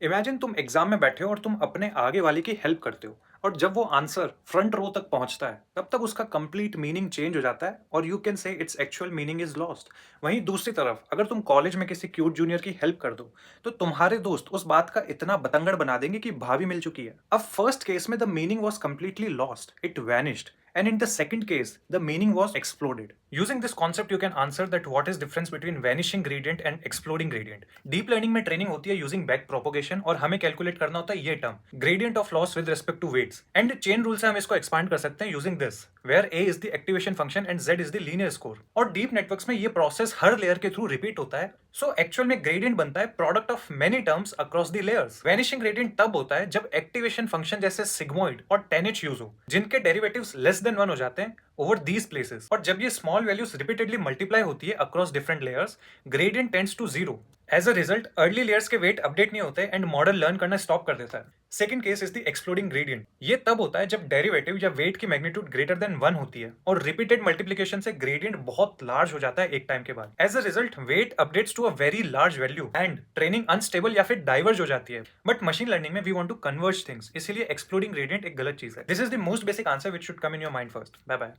Imagine तुम exam में बैठे हो और तुम अपने आगे वाले की हेल्प करते हो और जब वो आंसर फ्रंट रो तक पहुंचता है तब तक उसका कंप्लीट मीनिंग चेंज हो जाता है और you can say its actual meaning is lost. वहीं दूसरी तरफ अगर तुम कॉलेज में किसी क्यूट जूनियर की हेल्प कर दो तो तुम्हारे दोस्त उस बात का इतना बतंगड़ बना देंगे कि भाभी मिल चुकी है। अब फर्स्ट केस में the meaning was completely lost, it vanished, and in the second case the meaning was exploded. Using this concept you can answer that what is difference between vanishing gradient and exploding gradient. Deep learning में training होती है using back propagation और हमें calculate करना होता है ये term gradient of loss with respect to weights and chain rule से हम इसको एक्सपांड कर सकते हैं using this where a is the activation function and z is the linear score. और डीप नेटवर्क्स में ये प्रोसेस हर लेयर के थ्रू रिपीट होता है। सो एक्चुअल में ग्रेडियंट बनता है product of many terms across the layers. Vanishing gradient तब होता है जब एक्टिवेशन फंक्शन जैसे सिग्मोइड और टेनएच यूज हो जिनके डेरिवेटिव्स लेस देन 1 हो जाते हैं ओवर दीज प्लेसेस। और जब ये स्मॉल वैल्यूज रिपीटेडली मल्टीप्लाई होती है across different layers gradient tends to zero. As a result early layers के वेट अपडेट नहीं होते एंड मॉडल लर्न करना स्टॉप कर देता है। Second case is the exploding gradient. ये तब होता है जब डेरिवेटिव या वेट की मैग्नीट्यूड ग्रेटर देन 1 होती है और रिपीटेड मल्टीप्लिकेशन से ग्रेडियंट बहुत लार्ज हो जाता है एक टाइम के बाद। As a result weight updates to a very large value and training unstable या फिर डाइवर्ज हो जाती है। बट मशीन लर्निंग में we want to converge things, इसीलिए एक्सप्लोडिंग ग्रेडियंट एक गलत चीज है। This is the most basic answer which should come in your mind first. Bye bye.